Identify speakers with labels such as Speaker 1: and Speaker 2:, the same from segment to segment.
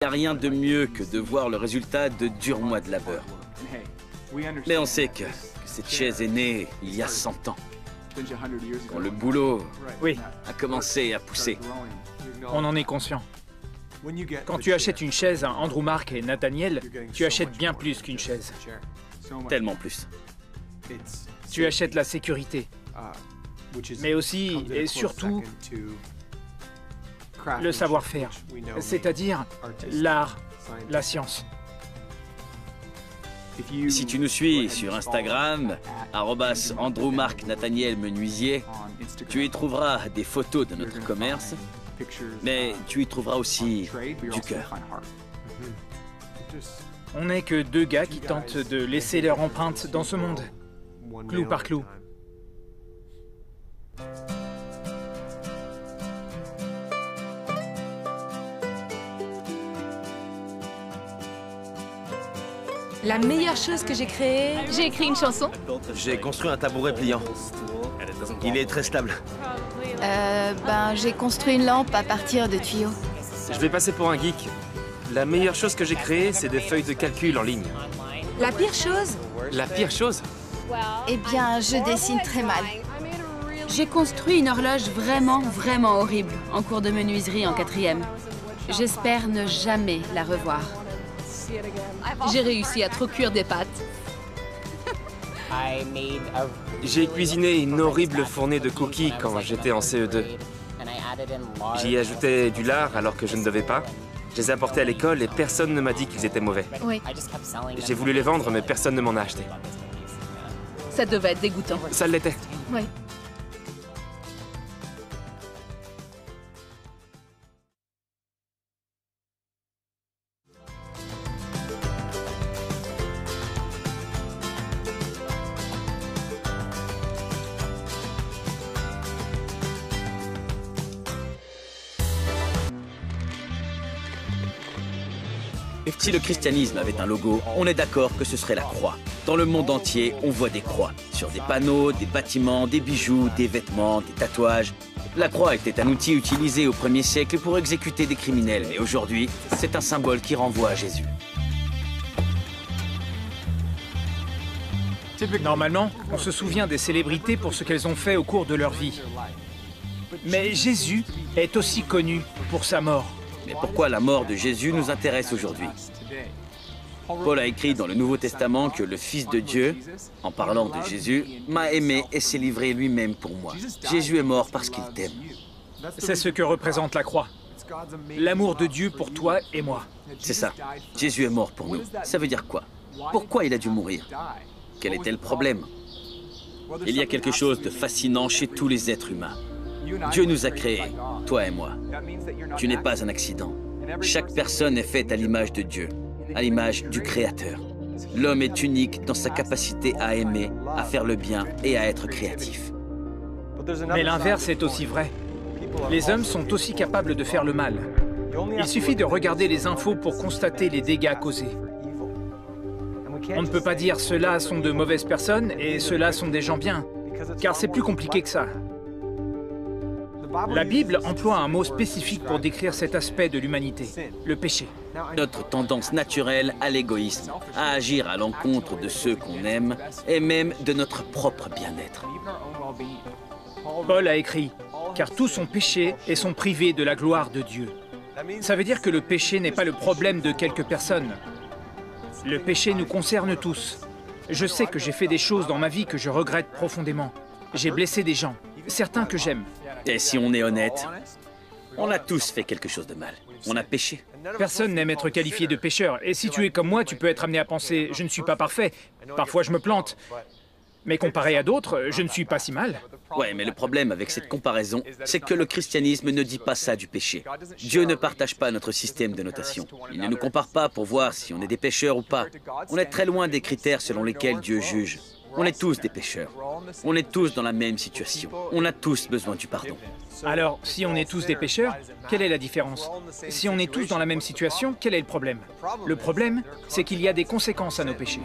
Speaker 1: Il n'y a rien de mieux que de voir le résultat de durs mois de labeur. Mais on sait que cette chaise est née il y a 100 ans, quand le boulot
Speaker 2: Oui,
Speaker 1: a commencé à pousser.
Speaker 2: on en est conscient. Quand tu achètes une chaise à Andrew Mark et Nathaniel, tu achètes bien plus qu'une chaise.
Speaker 1: Tellement plus.
Speaker 2: Tu achètes la sécurité, mais aussi et surtout le savoir-faire, c'est-à-dire l'art, la science.
Speaker 1: Si tu nous suis sur Instagram, @Andrew Mark Nathaniel Menuisier, tu y trouveras des photos de notre commerce, mais tu y trouveras aussi du cœur.
Speaker 2: On n'est que deux gars qui tentent de laisser leur empreinte dans ce monde, clou par clou.
Speaker 3: La meilleure chose que j'ai créée...
Speaker 4: J'ai écrit une chanson.
Speaker 5: J'ai construit un tabouret pliant. Il est très stable.
Speaker 4: J'ai construit une lampe à partir de tuyaux.
Speaker 6: Je vais passer pour un geek. La meilleure chose que j'ai créée, c'est des feuilles de calcul en ligne.
Speaker 3: La pire chose?
Speaker 6: La pire chose?
Speaker 4: Eh bien, je dessine très mal.
Speaker 3: J'ai construit une horloge vraiment horrible en cours de menuiserie en 4e. J'espère ne jamais la revoir. J'ai réussi à trop cuire des pâtes.
Speaker 6: J'ai cuisiné une horrible fournée de cookies quand j'étais en CE2. J'y ajoutais du lard alors que je ne devais pas. Je les ai apportés à l'école et personne ne m'a dit qu'ils étaient mauvais.
Speaker 4: Oui,
Speaker 6: J'ai voulu les vendre, mais personne ne m'en a acheté.
Speaker 3: Ça devait être dégoûtant.
Speaker 6: Ça l'était.
Speaker 4: oui.
Speaker 1: Si le christianisme avait un logo, on est d'accord que ce serait la croix. Dans le monde entier, on voit des croix. Sur des panneaux, des bâtiments, des bijoux, des vêtements, des tatouages. La croix était un outil utilisé au 1er siècle pour exécuter des criminels. Mais aujourd'hui, c'est un symbole qui renvoie à Jésus.
Speaker 2: Normalement, on se souvient des célébrités pour ce qu'elles ont fait au cours de leur vie. Mais Jésus est aussi connu pour sa mort.
Speaker 1: Mais pourquoi la mort de Jésus nous intéresse aujourd'hui? Paul a écrit dans le Nouveau Testament que le Fils de Dieu, en parlant de Jésus, m'a aimé et s'est livré lui-même pour moi. Jésus est mort parce qu'il t'aime.
Speaker 2: C'est ce que représente la croix. L'amour de Dieu pour toi et moi.
Speaker 1: C'est ça. Jésus est mort pour nous. Ça veut dire quoi? Pourquoi il a dû mourir? Quel était le problème? Il y a quelque chose de fascinant chez tous les êtres humains. Dieu nous a créés, toi et moi. Tu n'es pas un accident. Chaque personne est faite à l'image de Dieu, à l'image du Créateur. L'homme est unique dans sa capacité à aimer, à faire le bien et à être créatif.
Speaker 2: Mais l'inverse est aussi vrai. Les hommes sont aussi capables de faire le mal. Il suffit de regarder les infos pour constater les dégâts causés. On ne peut pas dire ceux-là sont de mauvaises personnes et ceux-là sont des gens bien, car c'est plus compliqué que ça. La Bible emploie un mot spécifique pour décrire cet aspect de l'humanité, le péché.
Speaker 1: Notre tendance naturelle à l'égoïsme, à agir à l'encontre de ceux qu'on aime et même de notre propre bien-être.
Speaker 2: Paul a écrit « Car tous ont péché et sont privés de la gloire de Dieu ». Ça veut dire que le péché n'est pas le problème de quelques personnes. Le péché nous concerne tous. Je sais que j'ai fait des choses dans ma vie que je regrette profondément. J'ai blessé des gens, certains que j'aime.
Speaker 1: Et si on est honnête, on a tous fait quelque chose de mal. On a péché.
Speaker 2: Personne n'aime être qualifié de pécheur. Et si tu es comme moi, tu peux être amené à penser « je ne suis pas parfait ». Parfois, je me plante. Mais comparé à d'autres, je ne suis pas si mal.
Speaker 1: Ouais, mais le problème avec cette comparaison, c'est que le christianisme ne dit pas ça du péché. Dieu ne partage pas notre système de notation. Il ne nous compare pas pour voir si on est des pécheurs ou pas. On est très loin des critères selon lesquels Dieu juge. On est tous des pécheurs. On est tous dans la même situation. On a tous besoin du pardon.
Speaker 2: Alors, si on est tous des pécheurs, quelle est la différence? Si on est tous dans la même situation, quel est le problème? Le problème, c'est qu'il y a des conséquences à nos péchés.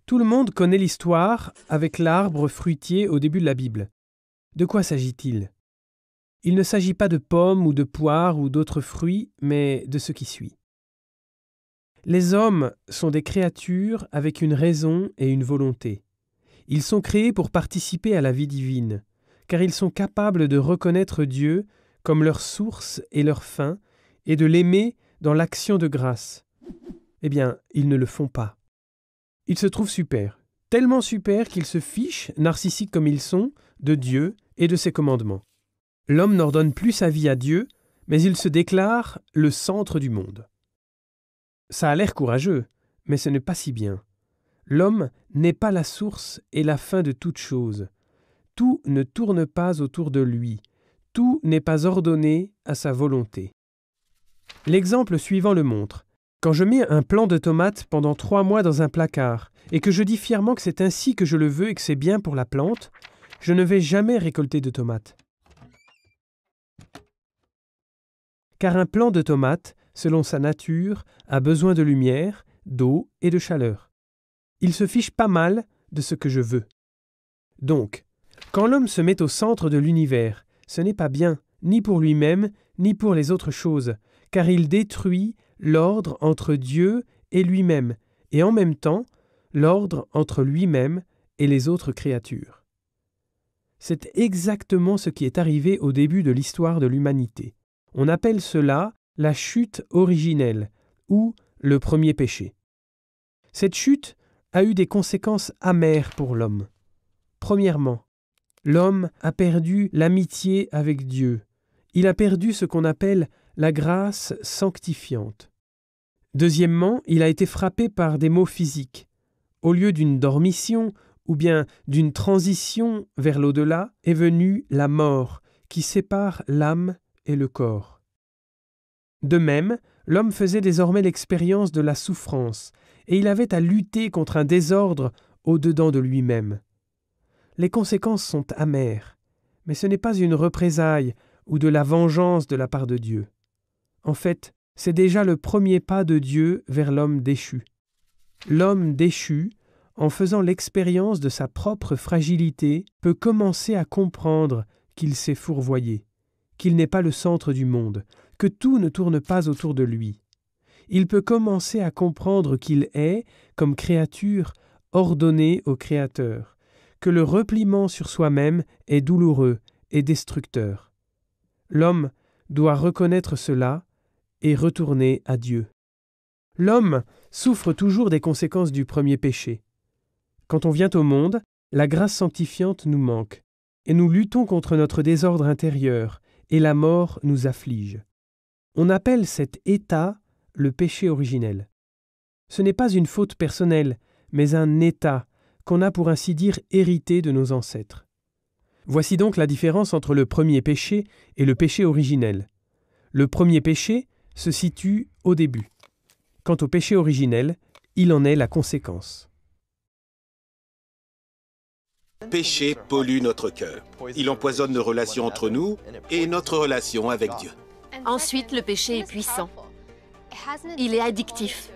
Speaker 7: Tout le monde connaît l'histoire avec l'arbre fruitier au début de la Bible. De quoi s'agit-il? Il ne s'agit pas de pommes ou de poires ou d'autres fruits, mais de ce qui suit. Les hommes sont des créatures avec une raison et une volonté. Ils sont créés pour participer à la vie divine, car ils sont capables de reconnaître Dieu comme leur source et leur fin, et de l'aimer dans l'action de grâce. Eh bien, ils ne le font pas. Ils se trouvent super, tellement super qu'ils se fichent, narcissiques comme ils sont, de Dieu et de ses commandements. L'homme n'ordonne plus sa vie à Dieu, mais il se déclare le centre du monde. Ça a l'air courageux, mais ce n'est pas si bien. L'homme n'est pas la source et la fin de toute chose. Tout ne tourne pas autour de lui. Tout n'est pas ordonné à sa volonté. L'exemple suivant le montre. Quand je mets un plant de tomates pendant 3 mois dans un placard et que je dis fièrement que c'est ainsi que je le veux et que c'est bien pour la plante, je ne vais jamais récolter de tomates. Car un plant de tomates, selon sa nature, a besoin de lumière, d'eau et de chaleur. Il se fiche pas mal de ce que je veux. Donc, quand l'homme se met au centre de l'univers, ce n'est pas bien, ni pour lui-même, ni pour les autres choses, car il détruit l'ordre entre Dieu et lui-même, et en même temps, l'ordre entre lui-même et les autres créatures. C'est exactement ce qui est arrivé au début de l'histoire de l'humanité. On appelle cela la chute originelle, ou le premier péché. Cette chute a eu des conséquences amères pour l'homme. Premièrement, l'homme a perdu l'amitié avec Dieu. Il a perdu ce qu'on appelle la grâce sanctifiante. Deuxièmement, il a été frappé par des maux physiques. Au lieu d'une dormition ou bien d'une transition vers l'au-delà, est venue la mort qui sépare l'âme et le corps. De même, l'homme faisait désormais l'expérience de la souffrance, et il avait à lutter contre un désordre au-dedans de lui-même. Les conséquences sont amères, mais ce n'est pas une représaille ou de la vengeance de la part de Dieu. En fait, c'est déjà le premier pas de Dieu vers l'homme déchu. L'homme déchu, en faisant l'expérience de sa propre fragilité, peut commencer à comprendre qu'il s'est fourvoyé, qu'il n'est pas le centre du monde, que tout ne tourne pas autour de lui. Il peut commencer à comprendre qu'il est, comme créature, ordonné au Créateur, que le repliement sur soi-même est douloureux et destructeur. L'homme doit reconnaître cela et retourner à Dieu. L'homme souffre toujours des conséquences du premier péché. Quand on vient au monde, la grâce sanctifiante nous manque, et nous luttons contre notre désordre intérieur, et la mort nous afflige. On appelle cet état le péché originel. Ce n'est pas une faute personnelle, mais un état qu'on a pour ainsi dire hérité de nos ancêtres. Voici donc la différence entre le premier péché et le péché originel. Le premier péché se situe au début. Quant au péché originel, il en est la conséquence.
Speaker 8: Péché pollue notre cœur. Il empoisonne nos relations entre nous et notre relation avec Dieu.
Speaker 9: Ensuite, le péché est puissant. Il est addictif.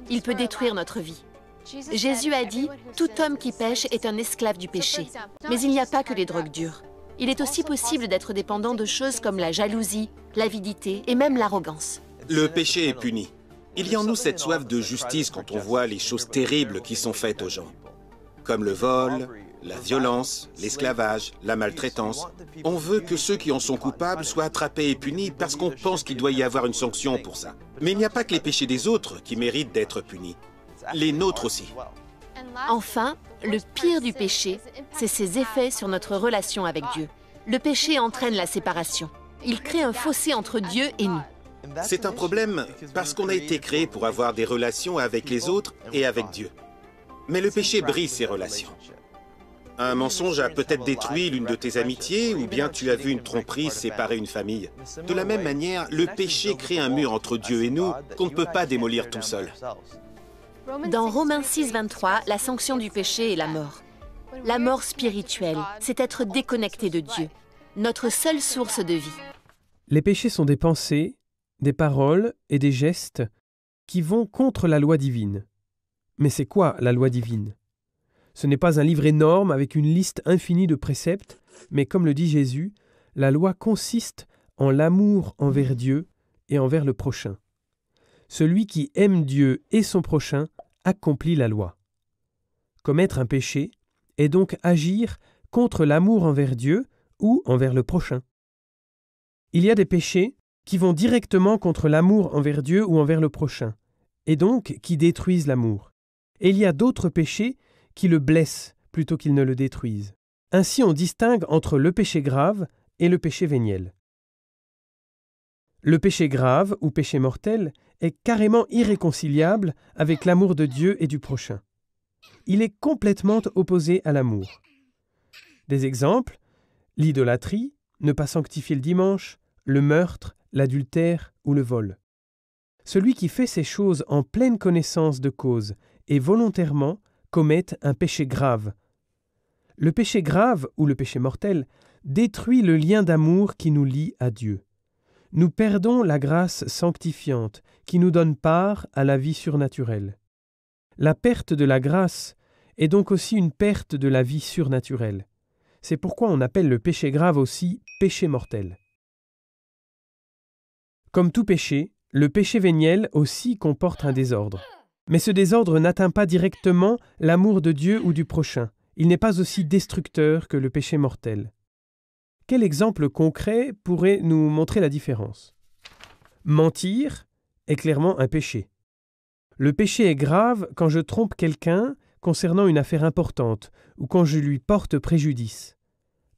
Speaker 9: Il peut détruire notre vie. Jésus a dit « Tout homme qui pêche est un esclave du péché ». Mais il n'y a pas que les drogues dures. Il est aussi possible d'être dépendant de choses comme la jalousie, l'avidité et même l'arrogance.
Speaker 8: Le péché est puni. Il y a en nous cette soif de justice quand on voit les choses terribles qui sont faites aux gens, comme le vol, la violence, l'esclavage, la maltraitance. On veut que ceux qui en sont coupables soient attrapés et punis parce qu'on pense qu'il doit y avoir une sanction pour ça. Mais il n'y a pas que les péchés des autres qui méritent d'être punis. Les nôtres aussi.
Speaker 9: Enfin, le pire du péché, c'est ses effets sur notre relation avec Dieu. Le péché entraîne la séparation. Il crée un fossé entre Dieu et nous.
Speaker 8: C'est un problème parce qu'on a été créé pour avoir des relations avec les autres et avec Dieu. Mais le péché brise ces relations. Un mensonge a peut-être détruit l'une de tes amitiés ou bien tu as vu une tromperie séparer une famille. De la même manière, le péché crée un mur entre Dieu et nous qu'on ne peut pas démolir tout seul.
Speaker 9: Dans Romains 6, 23, la sanction du péché est la mort. La mort spirituelle, c'est être déconnecté de Dieu, notre seule source de vie.
Speaker 7: Les péchés sont des pensées, des paroles et des gestes qui vont contre la loi divine. Mais c'est quoi la loi divine ? Ce n'est pas un livre énorme avec une liste infinie de préceptes, mais comme le dit Jésus, la loi consiste en l'amour envers Dieu et envers le prochain. Celui qui aime Dieu et son prochain accomplit la loi. Commettre un péché est donc agir contre l'amour envers Dieu ou envers le prochain. Il y a des péchés qui vont directement contre l'amour envers Dieu ou envers le prochain, et donc qui détruisent l'amour. Et il y a d'autres péchés qui le blessent plutôt qu'ils ne le détruisent. Ainsi on distingue entre le péché grave et le péché véniel. Le péché grave ou péché mortel est carrément irréconciliable avec l'amour de Dieu et du prochain. Il est complètement opposé à l'amour. Des exemples: l'idolâtrie, ne pas sanctifier le dimanche, le meurtre, l'adultère ou le vol. Celui qui fait ces choses en pleine connaissance de cause et volontairement commet un péché grave. Le péché grave ou le péché mortel détruit le lien d'amour qui nous lie à Dieu. Nous perdons la grâce sanctifiante qui nous donne part à la vie surnaturelle. La perte de la grâce est donc aussi une perte de la vie surnaturelle. C'est pourquoi on appelle le péché grave aussi péché mortel. Comme tout péché, le péché véniel aussi comporte un désordre. Mais ce désordre n'atteint pas directement l'amour de Dieu ou du prochain. Il n'est pas aussi destructeur que le péché mortel. Quel exemple concret pourrait nous montrer la différence? Mentir est clairement un péché. Le péché est grave quand je trompe quelqu'un concernant une affaire importante ou quand je lui porte préjudice.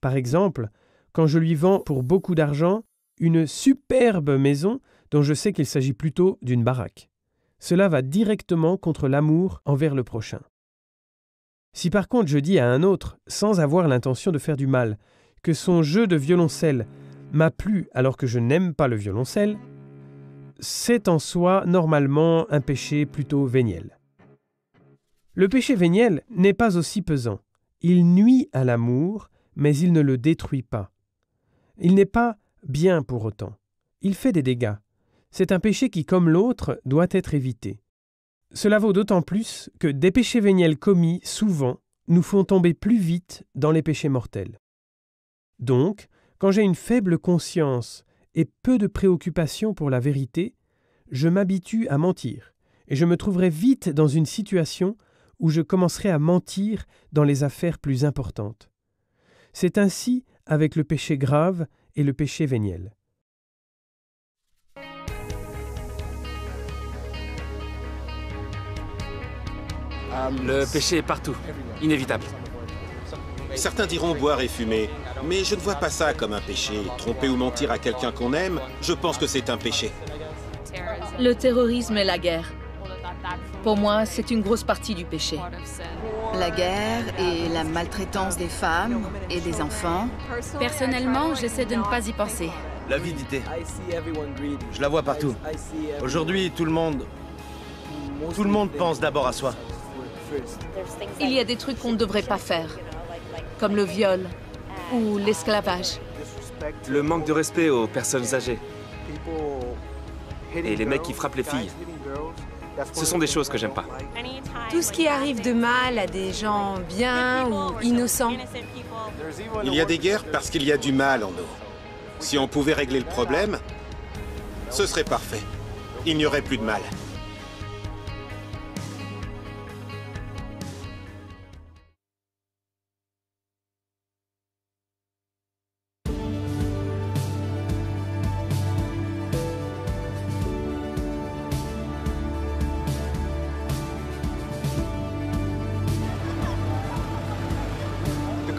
Speaker 7: Par exemple, quand je lui vends pour beaucoup d'argent une superbe maison dont je sais qu'il s'agit plutôt d'une baraque. Cela va directement contre l'amour envers le prochain. Si par contre je dis à un autre, sans avoir l'intention de faire du mal, que son jeu de violoncelle m'a plu alors que je n'aime pas le violoncelle, c'est en soi normalement un péché plutôt véniel. Le péché véniel n'est pas aussi pesant. Il nuit à l'amour, mais il ne le détruit pas. Il n'est pas bien pour autant. Il fait des dégâts. C'est un péché qui, comme l'autre, doit être évité. Cela vaut d'autant plus que des péchés véniels commis, souvent, nous font tomber plus vite dans les péchés mortels. Donc, quand j'ai une faible conscience et peu de préoccupation pour la vérité, je m'habitue à mentir, et je me trouverai vite dans une situation où je commencerai à mentir dans les affaires plus importantes. C'est ainsi avec le péché grave et le péché véniel.
Speaker 6: Le péché est partout, inévitable.
Speaker 8: Certains diront boire et fumer, mais je ne vois pas ça comme un péché. Tromper ou mentir à quelqu'un qu'on aime, je pense que c'est un péché.
Speaker 3: Le terrorisme et la guerre. Pour moi, c'est une grosse partie du péché.
Speaker 4: La guerre et la maltraitance des femmes et des enfants.
Speaker 3: Personnellement, j'essaie de ne pas y penser.
Speaker 5: L'avidité. Je la vois partout. Aujourd'hui, tout le monde pense d'abord à soi.
Speaker 9: Il y a des trucs qu'on ne devrait pas faire, comme le viol ou l'esclavage.
Speaker 6: Le manque de respect aux personnes âgées. Et les mecs qui frappent les filles. Ce sont des choses que j'aime pas.
Speaker 10: Tout ce qui arrive de mal à des gens bien ou innocents.
Speaker 8: Il y a des guerres parce qu'il y a du mal en nous. Si on pouvait régler le problème, ce serait parfait. Il n'y aurait plus de mal.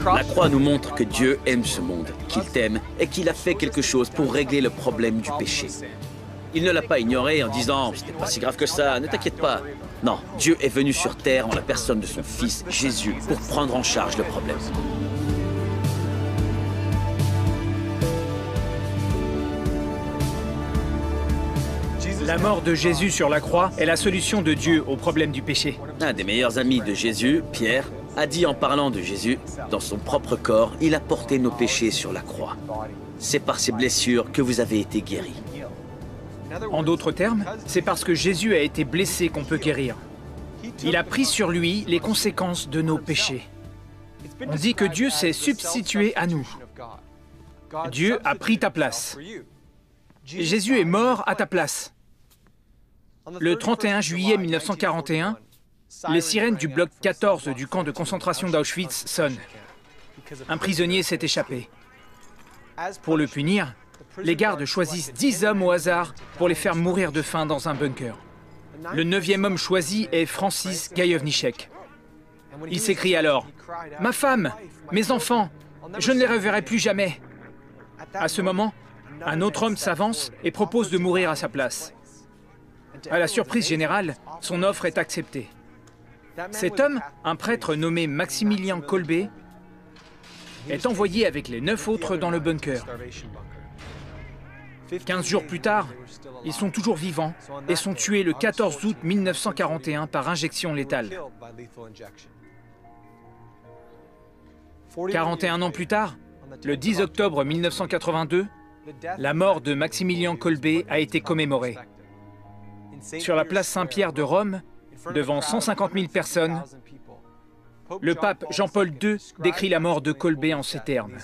Speaker 1: La croix nous montre que Dieu aime ce monde, qu'il t'aime et qu'il a fait quelque chose pour régler le problème du péché. Il ne l'a pas ignoré en disant « ce n'est pas si grave que ça, ne t'inquiète pas ». Non, Dieu est venu sur terre en la personne de son Fils, Jésus, pour prendre en charge le problème.
Speaker 2: La mort de Jésus sur la croix est la solution de Dieu au problème du péché.
Speaker 1: Un des meilleurs amis de Jésus, Pierre, a dit en parlant de Jésus, dans son propre corps, il a porté nos péchés sur la croix. C'est par ses blessures que vous avez été guéris.
Speaker 2: En d'autres termes, c'est parce que Jésus a été blessé qu'on peut guérir. Il a pris sur lui les conséquences de nos péchés. On dit que Dieu s'est substitué à nous. Dieu a pris ta place. Jésus est mort à ta place. Le 31 juillet 1941, les sirènes du bloc 14 du camp de concentration d'Auschwitz sonnent. Un prisonnier s'est échappé. Pour le punir, les gardes choisissent 10 hommes au hasard pour les faire mourir de faim dans un bunker. Le 9e homme choisi est Francis Gajowniczek. Il s'écrie alors « Ma femme, mes enfants, je ne les reverrai plus jamais !» À ce moment, un autre homme s'avance et propose de mourir à sa place. À la surprise générale, son offre est acceptée. Cet homme, un prêtre nommé Maximilien Kolbe, est envoyé avec les 9 autres dans le bunker. 15 jours plus tard, ils sont toujours vivants et sont tués le 14 août 1941 par injection létale. 41 ans plus tard, le 10 octobre 1982, la mort de Maximilien Kolbe a été commémorée. Sur la place Saint-Pierre de Rome, devant 150 000 personnes, le pape Jean-Paul II décrit la mort de Kolbe en ces termes.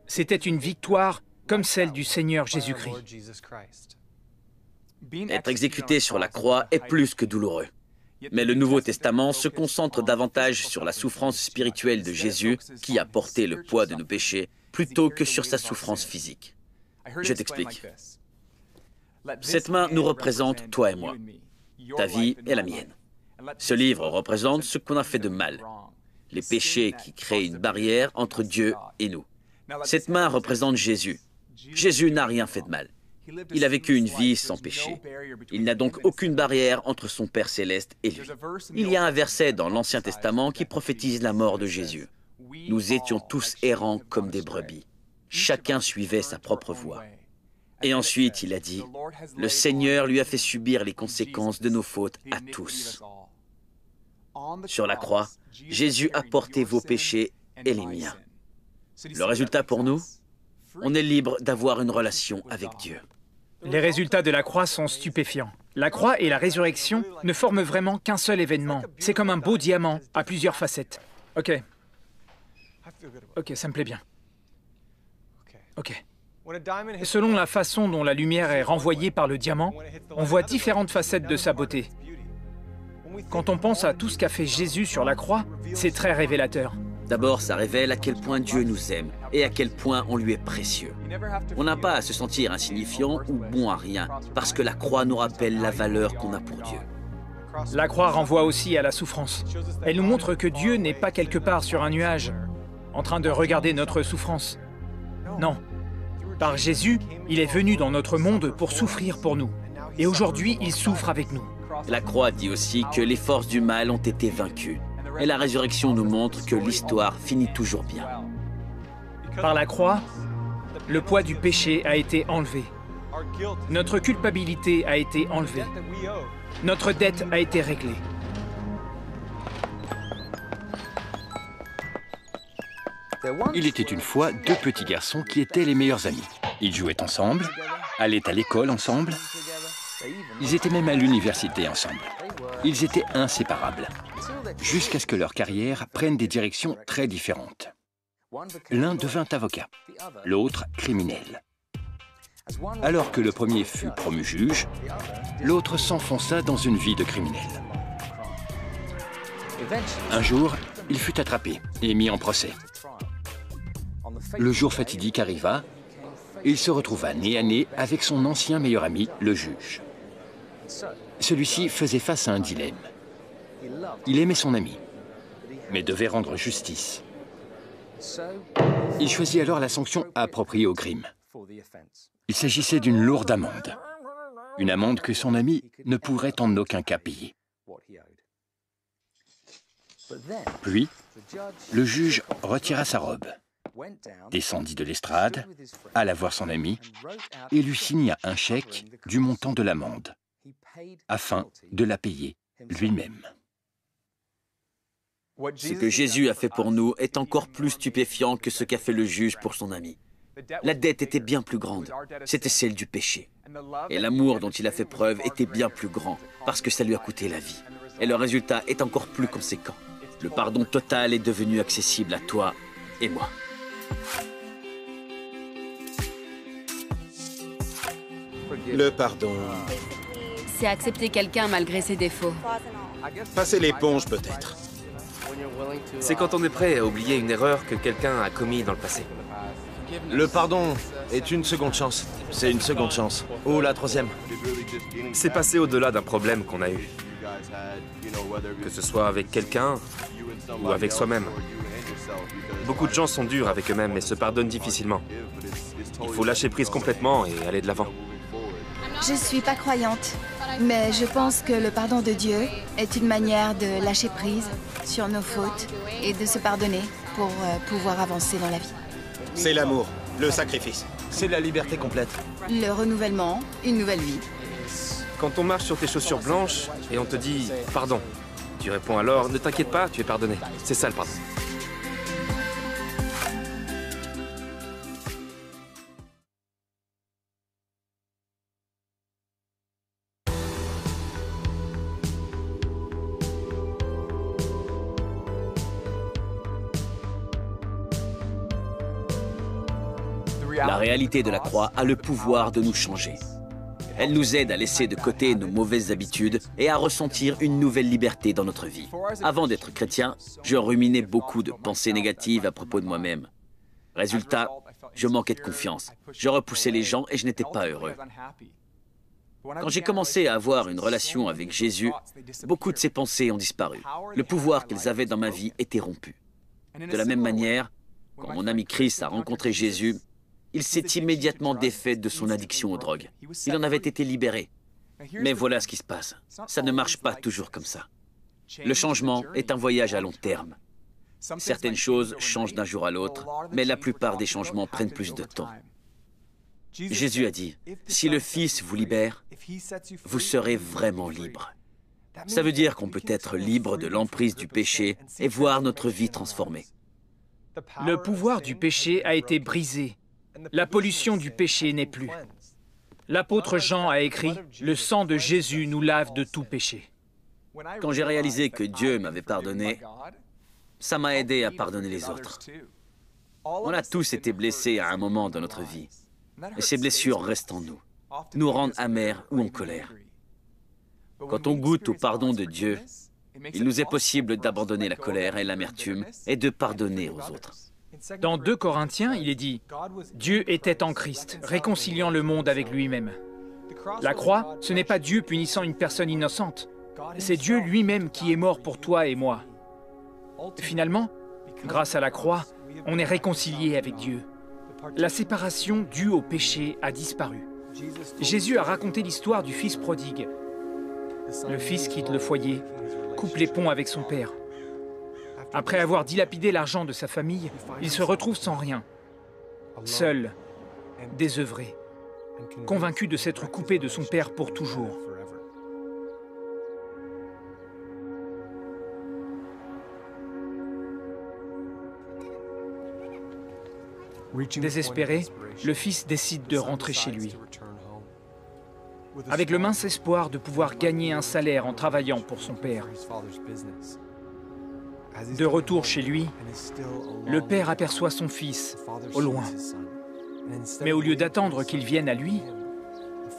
Speaker 2: C'était une victoire comme celle du Seigneur Jésus-Christ.
Speaker 1: Être exécuté sur la croix est plus que douloureux. Mais le Nouveau Testament se concentre davantage sur la souffrance spirituelle de Jésus qui a porté le poids de nos péchés plutôt que sur sa souffrance physique. Je t'explique. Cette main nous représente toi et moi. Ta vie est la mienne. Ce livre représente ce qu'on a fait de mal, les péchés qui créent une barrière entre Dieu et nous. Cette main représente Jésus. Jésus n'a rien fait de mal. Il a vécu une vie sans péché. Il n'a donc aucune barrière entre son Père céleste et lui. Il y a un verset dans l'Ancien Testament qui prophétise la mort de Jésus. Nous étions tous errants comme des brebis. Chacun suivait sa propre voie. Et ensuite, il a dit, « Le Seigneur lui a fait subir les conséquences de nos fautes à tous. » Sur la croix, Jésus a porté vos péchés et les miens. Le résultat pour nous, on est libre d'avoir une relation avec Dieu.
Speaker 2: Les résultats de la croix sont stupéfiants. La croix et la résurrection ne forment vraiment qu'un seul événement. C'est comme un beau diamant à plusieurs facettes. Ok, ça me plaît bien. Ok. Selon la façon dont la lumière est renvoyée par le diamant, on voit différentes facettes de sa beauté. Quand on pense à tout ce qu'a fait Jésus sur la croix, c'est très révélateur.
Speaker 1: D'abord, ça révèle à quel point Dieu nous aime et à quel point on lui est précieux. On n'a pas à se sentir insignifiant ou bon à rien, parce que la croix nous rappelle la valeur qu'on a pour Dieu.
Speaker 2: La croix renvoie aussi à la souffrance. Elle nous montre que Dieu n'est pas quelque part sur un nuage, en train de regarder notre souffrance. Non. Par Jésus, il est venu dans notre monde pour souffrir pour nous. Et aujourd'hui, il souffre avec nous.
Speaker 1: La croix dit aussi que les forces du mal ont été vaincues. Et la résurrection nous montre que l'histoire finit toujours bien.
Speaker 2: Par la croix, le poids du péché a été enlevé. Notre culpabilité a été enlevée. Notre dette a été réglée.
Speaker 11: Il était une fois 2 petits garçons qui étaient les meilleurs amis. Ils jouaient ensemble, allaient à l'école ensemble. Ils étaient même à l'université ensemble. Ils étaient inséparables, jusqu'à ce que leur carrière prenne des directions très différentes. L'un devint avocat, l'autre criminel. Alors que le premier fut promu juge, l'autre s'enfonça dans une vie de criminel. Un jour, il fut attrapé et mis en procès. Le jour fatidique arriva et il se retrouva nez à nez avec son ancien meilleur ami, le juge. Celui-ci faisait face à un dilemme. Il aimait son ami, mais devait rendre justice. Il choisit alors la sanction appropriée au crime. Il s'agissait d'une lourde amende. Une amende que son ami ne pourrait en aucun cas payer. Puis, le juge retira sa robe, descendit de l'estrade, alla voir son ami et lui signa un chèque du montant de l'amende, afin de la payer lui-même.
Speaker 1: Ce que Jésus a fait pour nous est encore plus stupéfiant que ce qu'a fait le juge pour son ami. La dette était bien plus grande, c'était celle du péché. Et l'amour dont il a fait preuve était bien plus grand, parce que ça lui a coûté la vie. Et le résultat est encore plus conséquent. Le pardon total est devenu accessible à toi et moi.
Speaker 8: Le pardon.
Speaker 3: C'est accepter quelqu'un malgré ses défauts.
Speaker 8: Passer l'éponge, peut-être.
Speaker 6: C'est quand on est prêt à oublier une erreur que quelqu'un a commise dans le passé.
Speaker 5: Le pardon est une seconde chance. C'est une seconde chance. Ou la troisième.
Speaker 6: C'est passer au-delà d'un problème qu'on a eu. Que ce soit avec quelqu'un ou avec soi-même. Beaucoup de gens sont durs avec eux-mêmes et se pardonnent difficilement. Il faut lâcher prise complètement et aller de l'avant.
Speaker 4: Je suis pas croyante, mais je pense que le pardon de Dieu est une manière de lâcher prise sur nos fautes et de se pardonner pour pouvoir avancer dans la vie.
Speaker 8: C'est l'amour, le sacrifice.
Speaker 5: C'est la liberté complète.
Speaker 4: Le renouvellement, une nouvelle vie.
Speaker 6: Quand on marche sur tes chaussures blanches et on te dit « pardon », tu réponds alors « ne t'inquiète pas, tu es pardonné ». C'est ça le pardon.
Speaker 1: La réalité de la croix a le pouvoir de nous changer. Elle nous aide à laisser de côté nos mauvaises habitudes et à ressentir une nouvelle liberté dans notre vie. Avant d'être chrétien, je ruminais beaucoup de pensées négatives à propos de moi-même. Résultat, je manquais de confiance. Je repoussais les gens et je n'étais pas heureux. Quand j'ai commencé à avoir une relation avec Jésus, beaucoup de ces pensées ont disparu. Le pouvoir qu'ils avaient dans ma vie était rompu. De la même manière, quand mon ami Chris a rencontré Jésus, il s'est immédiatement défait de son addiction aux drogues. Il en avait été libéré. Mais voilà ce qui se passe. Ça ne marche pas toujours comme ça. Le changement est un voyage à long terme. Certaines choses changent d'un jour à l'autre, mais la plupart des changements prennent plus de temps. Jésus a dit, « Si le Fils vous libère, vous serez vraiment libre. » Ça veut dire qu'on peut être libre de l'emprise du péché et voir notre vie transformée.
Speaker 2: Le pouvoir du péché a été brisé. La pollution du péché n'est plus. L'apôtre Jean a écrit « Le sang de Jésus nous lave de tout péché ».
Speaker 1: Quand j'ai réalisé que Dieu m'avait pardonné, ça m'a aidé à pardonner les autres. On a tous été blessés à un moment dans notre vie. Et ces blessures restent en nous, nous rendent amers ou en colère. Quand on goûte au pardon de Dieu, il nous est possible d'abandonner la colère et l'amertume et de pardonner aux autres.
Speaker 2: Dans 2 Corinthiens, il est dit « Dieu était en Christ, réconciliant le monde avec lui-même ». La croix, ce n'est pas Dieu punissant une personne innocente. C'est Dieu lui-même qui est mort pour toi et moi. Finalement, grâce à la croix, on est réconcilié avec Dieu. La séparation due au péché a disparu. Jésus a raconté l'histoire du fils prodigue. Le fils quitte le foyer, coupe les ponts avec son père. Après avoir dilapidé l'argent de sa famille, il se retrouve sans rien, seul, désœuvré, convaincu de s'être coupé de son père pour toujours. Désespéré, le fils décide de rentrer chez lui, avec le mince espoir de pouvoir gagner un salaire en travaillant pour son père. De retour chez lui, le père aperçoit son fils, au loin. Mais au lieu d'attendre qu'il vienne à lui,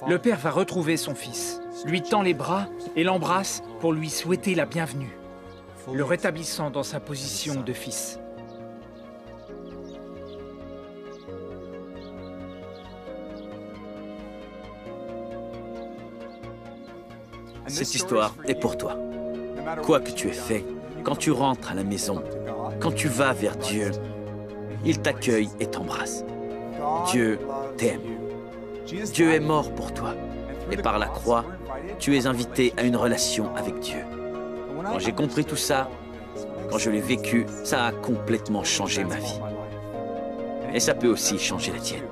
Speaker 2: le père va retrouver son fils, lui tend les bras et l'embrasse pour lui souhaiter la bienvenue, le rétablissant dans sa position de fils.
Speaker 1: Cette histoire est pour toi. Quoi que tu aies fait, quand tu rentres à la maison, quand tu vas vers Dieu, il t'accueille et t'embrasse. Dieu t'aime. Dieu est mort pour toi. Et par la croix, tu es invité à une relation avec Dieu. Quand j'ai compris tout ça, quand je l'ai vécu, ça a complètement changé ma vie. Et ça peut aussi changer la tienne.